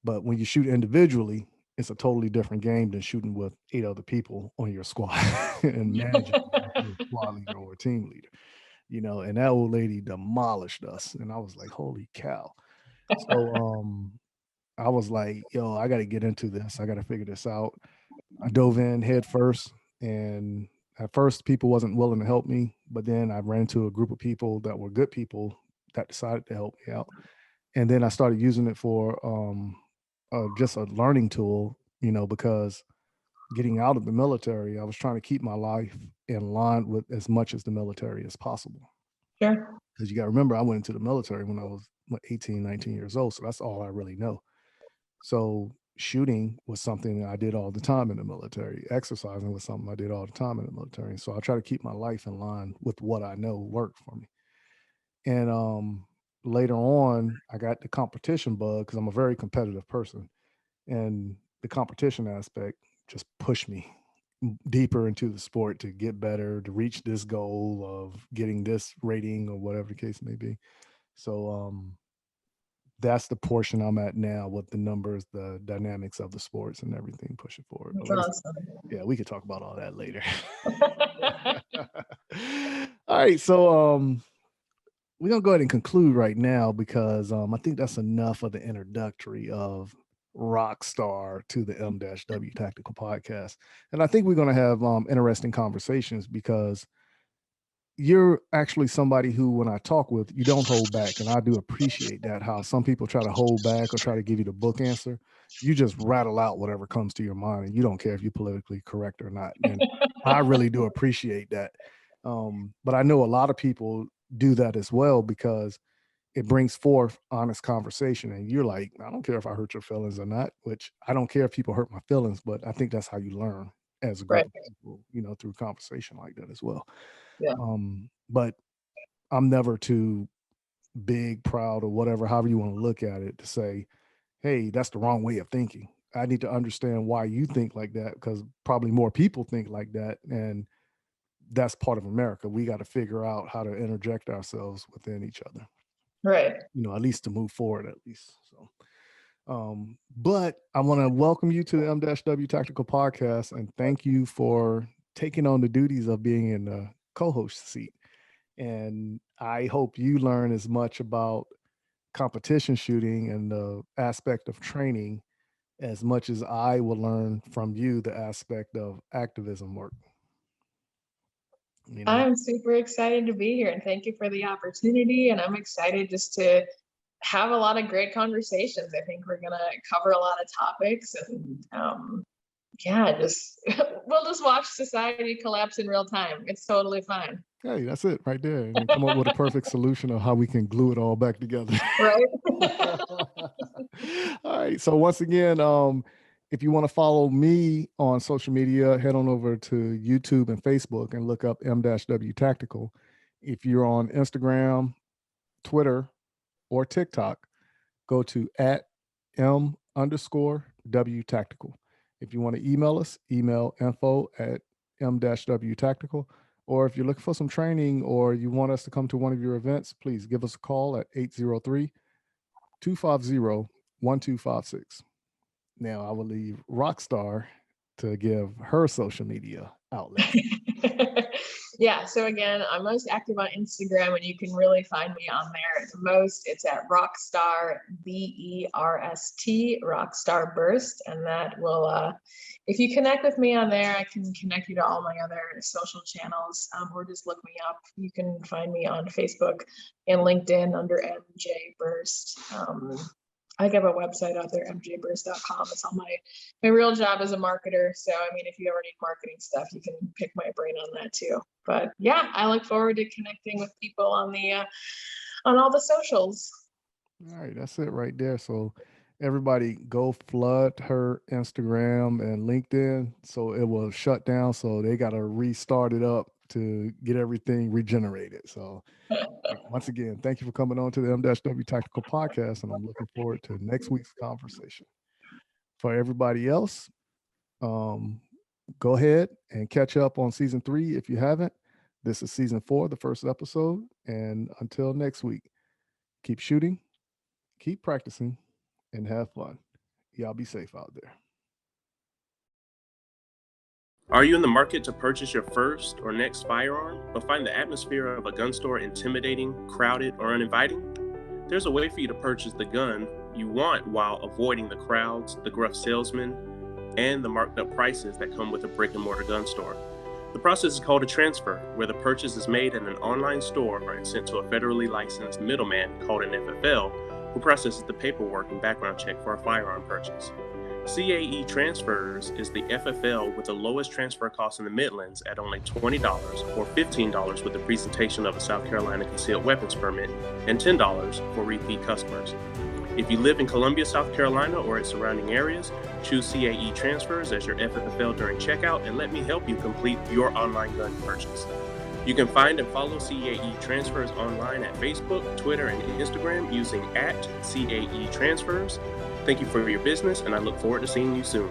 But when you shoot individually, it's a totally different game than shooting with 8 other people on your squad and managing your squad leader or team leader. And that old lady demolished us. And I was like, holy cow. So I was like, yo, I got to get into this. I got to figure this out. I dove in head first. And at first, people wasn't willing to help me. But then I ran into a group of people that were good people that decided to help me out. And then I started using it for just a learning tool, because getting out of the military, I was trying to keep my life in line with as much as the military as possible. Sure. Because you got to remember, I went into the military when I was 18, 19 years old. So that's all I really know. So shooting was something I did all the time in the military. Exercising was something I did all the time in the military. So I try to keep my life in line with what I know worked for me. And later on, I got the competition bug because I'm a very competitive person. And the competition aspect just pushed me deeper into the sport to get better, to reach this goal of getting this rating or whatever the case may be. So that's the portion I'm at now with the numbers, the dynamics of the sports and everything pushing forward. That's awesome. Yeah, we could talk about all that later. All right, so we're gonna go ahead and conclude right now because I think that's enough of the introductory of Rockstar to the M-W Tactical Podcast. And I think we're gonna have interesting conversations because you're actually somebody who, when I talk with, you don't hold back. And I do appreciate that, how some people try to hold back or try to give you the book answer. You just rattle out whatever comes to your mind and you don't care if you're politically correct or not. And I really do appreciate that. But I know a lot of people do that as well because it brings forth honest conversation. And you're like, I don't care if I hurt your feelings or not, which I don't care if people hurt my feelings, but I think that's how you learn as a group of people, through conversation like that as well. Yeah. But I'm never too big, proud, or whatever, however you want to look at it, to say, hey, that's the wrong way of thinking. I need to understand why you think like that, because probably more people think like that. And that's part of America. We got to figure out how to interject ourselves within each other. Right. At least to move forward, at least. So, but I want to welcome you to the M-W Tactical Podcast and thank you for taking on the duties of being in the co-host seat. And I hope you learn as much about competition shooting and the aspect of training as much as I will learn from you the aspect of activism work. You know, I'm super excited to be here, and thank you for the opportunity. And I'm excited just to have a lot of great conversations. I think we're gonna cover a lot of topics, and yeah, just we'll just watch society collapse in real time. It's totally fine. hey, that's it right there. And then come up with a perfect solution of how we can glue it all back together. Right? All right. So once again, if you want to follow me on social media, head on over to YouTube and Facebook and look up M-W Tactical. If you're on Instagram, Twitter, or TikTok, go to @M_W Tactical. If you want to email us, email info@M-W Tactical. Or if you're looking for some training or you want us to come to one of your events, please give us a call at 803-250-1256. Now I will leave Rockstar to give her social media outlet. Yeah, so again, I'm most active on Instagram, and you can really find me on there. The most, it's at Rockstar BERST, Rockstar Berst, and that will, if you connect with me on there, I can connect you to all my other social channels, or just look me up. You can find me on Facebook and LinkedIn under MJ Berst. I have a website out there, mjberst.com. It's all my real job as a marketer. So, I mean, if you ever need marketing stuff, you can pick my brain on that too. But yeah, I look forward to connecting with people on all the socials. All right, that's it right there. So everybody go flood her Instagram and LinkedIn so it will shut down. So they got to restart it up to get everything regenerated. So once again, thank you for coming on to the M-W Tactical Podcast, and I'm looking forward to next week's conversation. For everybody else, go ahead and catch up on season 3 if you haven't. This is season 4, the first episode. And until next week, keep shooting, keep practicing, and have fun. Y'all be safe out there. Are you in the market to purchase your first or next firearm, but find the atmosphere of a gun store intimidating, crowded, or uninviting? There's a way for you to purchase the gun you want while avoiding the crowds, the gruff salesmen, and the marked up prices that come with a brick and mortar gun store. The process is called a transfer, where the purchase is made at an online store and sent to a federally licensed middleman called an FFL, who processes the paperwork and background check for a firearm purchase. CAE Transfers is the FFL with the lowest transfer cost in the Midlands at only $20 or $15 with the presentation of a South Carolina concealed weapons permit and $10 for repeat customers. If you live in Columbia, South Carolina or its surrounding areas, choose CAE Transfers as your FFL during checkout and let me help you complete your online gun purchase. You can find and follow CAE Transfers online at Facebook, Twitter, and Instagram using @CAE Transfers. Thank you for your business, and I look forward to seeing you soon.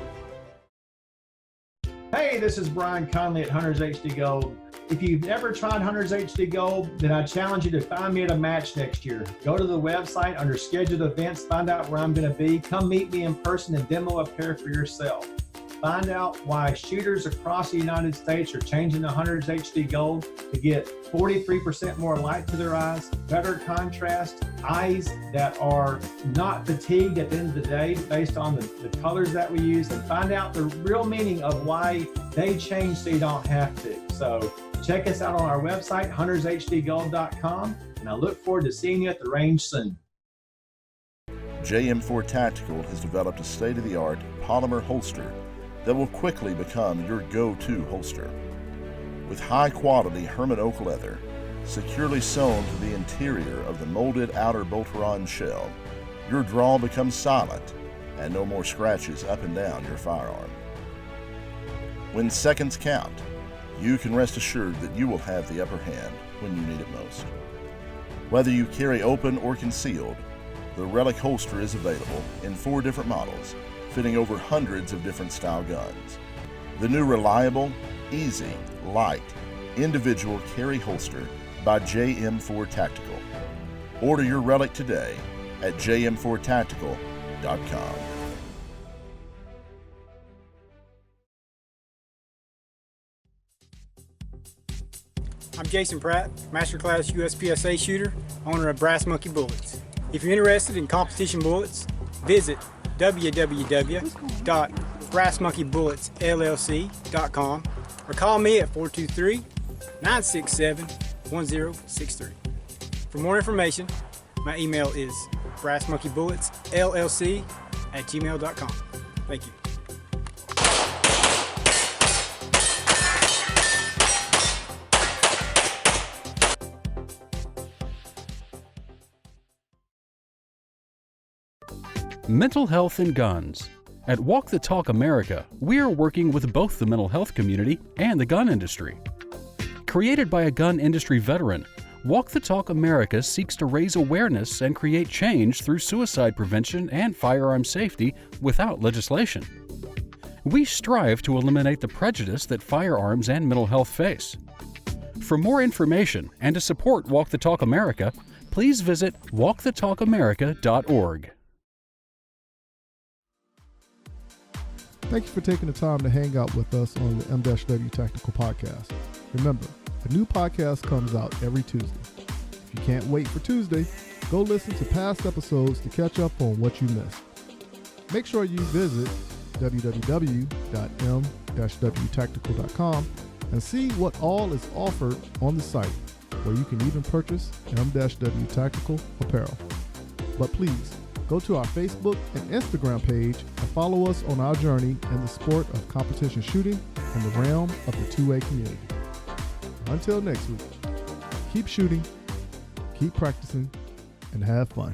Hey, this is Brian Conley at Hunters HD Gold. If you've never tried Hunters HD Gold, then I challenge you to find me at a match next year. Go to the website under scheduled events, find out where I'm going to be. Come meet me in person and demo a pair for yourself. Find out why shooters across the United States are changing to Hunters HD Gold to get 43% more light to their eyes, better contrast, eyes that are not fatigued at the end of the day based on the colors that we use, and find out the real meaning of why they change so you don't have to. So check us out on our website, huntershdgold.com, and I look forward to seeing you at the range soon. JM4 Tactical has developed a state-of-the-art polymer holster that will quickly become your go-to holster. With high-quality Herman oak leather securely sewn to the interior of the molded outer bolt-on shell, your draw becomes silent and no more scratches up and down your firearm. When seconds count, you can rest assured that you will have the upper hand when you need it most. Whether you carry open or concealed, the Relic holster is available in 4 different models, fitting over hundreds of different style guns. The new reliable, easy, light, individual carry holster by JM4 Tactical. Order your Relic today at jm4tactical.com. I'm Jason Pratt, Masterclass USPSA shooter, owner of Brass Monkey Bullets. If you're interested in competition bullets, visit www.brassmonkeybulletsllc.com or call me at 423-967-1063. For more information, my email is brassmonkeybulletsllc@gmail.com. Thank you. Mental health and guns. At Walk the Talk America, we are working with both the mental health community and the gun industry. Created by a gun industry veteran, Walk the Talk America seeks to raise awareness and create change through suicide prevention and firearm safety without legislation. We strive to eliminate the prejudice that firearms and mental health face. For more information and to support Walk the Talk America, please visit walkthetalkamerica.org. Thank you for taking the time to hang out with us on the M-W Tactical Podcast. Remember, a new podcast comes out every Tuesday. If you can't wait for Tuesday, go listen to past episodes to catch up on what you missed. Make sure you visit www.m-wtactical.com and see what all is offered on the site, where you can even purchase M-W Tactical apparel. But please, go to our Facebook and Instagram page and follow us on our journey in the sport of competition shooting in the realm of the 2A community. Until next week, keep shooting, keep practicing, and have fun.